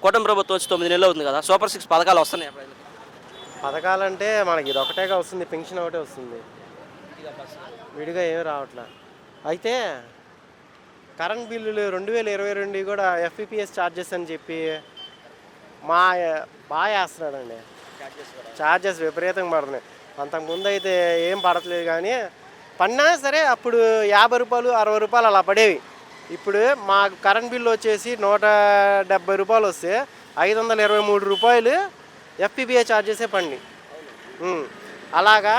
కూటమి ప్రభుత్వం వచ్చి 9 నెలలు అవుతుంది కదా, సూపర్ 6 పథకాలు వస్తున్నాయి ప్రజలకు. పథకాలంటే మనకి ఇది ఒకటేగా వస్తుంది, పెన్షన్ ఒకటే వస్తుంది, విడిగా ఏమీ రావట్లే. అయితే కరెంట్ బిల్లులు 2022 కూడా ఎఫ్పిపిఎస్ ఛార్జెస్ అని చెప్పి మా బాగా వేస్తున్నాడండి. ఛార్జెస్ విపరీతంగా పడుతున్నాయి. అంతకుముందు అయితే ఏం పడట్లేదు, కానీ పడినా సరే అప్పుడు 50 రూపాయలు 60 రూపాయలు అలా పడేవి. ఇప్పుడు మా కరెంట్ బిల్లు వచ్చేసి 170 రూపాయలు వస్తే 523 రూపాయలు ఎఫ్పిపిఏ ఛార్జెసే పడి. అలాగా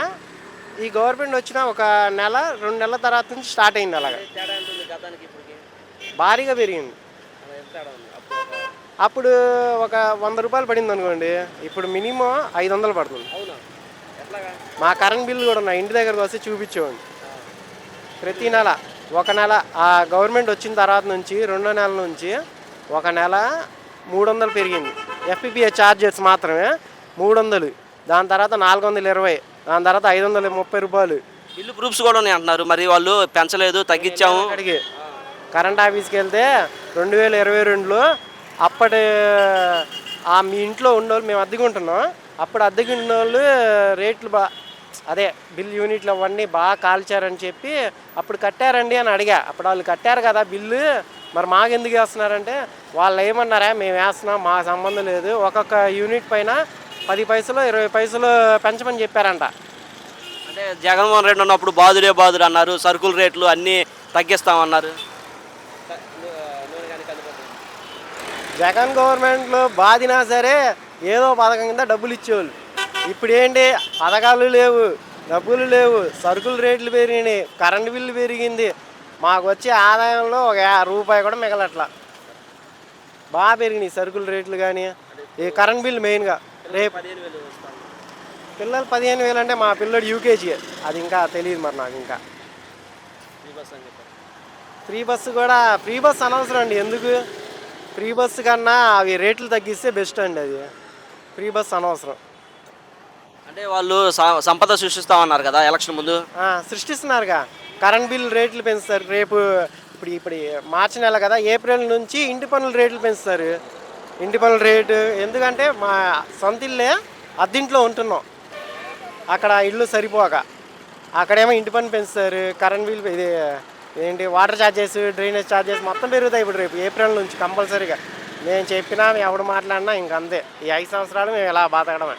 ఈ గవర్నమెంట్ వచ్చిన ఒక నెల 2 నెలల తర్వాత నుంచి స్టార్ట్ అయింది. అలాగా భారీగా పెరిగింది. అప్పుడు ఒక 100 రూపాయలు పడింది అనుకోండి, ఇప్పుడు మినిమం 500 పడుతుంది. మా కరెంట్ బిల్లు కూడా నా ఇంటి దగ్గరకు వస్తే చూపించేవాడిని. ప్రతి నెల ఒక నెల ఆ గవర్నమెంట్ వచ్చిన తర్వాత నుంచి 2వ నెల నుంచి ఒక నెల 300 పెరిగింది. ఎఫ్పిపిఏ ఛార్జెస్ మాత్రమే 300, దాని తర్వాత 420, దాని తర్వాత 530 రూపాయలు. బిల్లు ప్రూఫ్స్ కూడా ఉన్నాయి అంటున్నారు, మరి వాళ్ళు పెంచలేదు, తగ్గించాము. అడిగి కరెంట్ ఆఫీస్కి వెళ్తే 2022లో అప్పటి మీ ఇంట్లో ఉన్నోళ్ళు, మేము అద్దెకుంటున్నాం, అప్పుడు అద్దెకున్న వాళ్ళు రేట్లు అదే బిల్ యూనిట్లు అవన్నీ బాగా కాల్చారని చెప్పి అప్పుడు కట్టారండి అని అడిగా. అప్పుడు వాళ్ళు కట్టారు కదా బిల్లు, మరి మాకెందుకు వేస్తున్నారంటే వాళ్ళు ఏమన్నారా, మేము వేస్తున్నాం, మా సంబంధం లేదు, ఒక్కొక్క యూనిట్ పైన 10 పైసలు 20 పైసలు పెంచమని చెప్పారంట. అంటే జగన్మోహన్ రెడ్డి ఉన్నప్పుడు బాదుడే బాదుడు అన్నారు, సరుకుల రేట్లు అన్నీ తగ్గిస్తామన్నారు. జగన్ గవర్నమెంట్లో బాధినా సరే ఏదో పథకం కింద డబ్బులు ఇచ్చేవాళ్ళు. ఇప్పుడు ఏంటి, పథకాలు లేవు, డబ్బులు లేవు, సరుకుల రేట్లు పెరిగినాయి, కరెంటు బిల్లు పెరిగింది, మాకు వచ్చే ఆదాయంలో ఒక రూపాయి కూడా మిగలట్లా. బాగా పెరిగినాయి సరుకుల రేట్లు, కానీ ఈ కరెంట్ బిల్లు మెయిన్గా. రేపు పిల్లలు 15,000 అంటే మా పిల్లడు యూకేజీ, అది ఇంకా తెలియదు మరి నాకు. ఇంకా ఫ్రీ బస్సు కూడా, ఫ్రీ బస్సు అనవసరం అండి. ఎందుకు ఫ్రీ బస్సు కన్నా అవి రేట్లు తగ్గిస్తే బెస్ట్ అండి. అది ఫ్రీ బస్సు అనవసరం. అంటే వాళ్ళు సంపద సృష్టిస్తామన్నారు కదా ఎలక్షన్ ముందు. సృష్టిస్తున్నారుగా. కరెంట్ బిల్ రేట్లు పెంచుతారు రేపు. ఇప్పుడు మార్చి నెల కదా, ఏప్రిల్ నుంచి ఇంటి పన్నుల రేట్లు పెంచుతారు. ఇంటి పన్నుల రేటు ఎందుకంటే మా సొంత ఇల్లే అద్దెంట్లో ఉంటున్నాం, అక్కడ ఇల్లు సరిపోక అక్కడేమో ఇంటి పన్ను పెంచుతారు, కరెంట్ బిల్ ఇది ఏంటి వాటర్ ఛార్జెస్, డ్రైనేజ్ ఛార్జెస్ మొత్తం పెరుగుతాయి ఇప్పుడు రేపు ఏప్రిల్ నుంచి కంపల్సరీగా. మేము చెప్పినా ఎవడు మాట్లాడినా ఇంకంతే. ఈ 5 సంవత్సరాలు మేము ఇలా బతకడమే.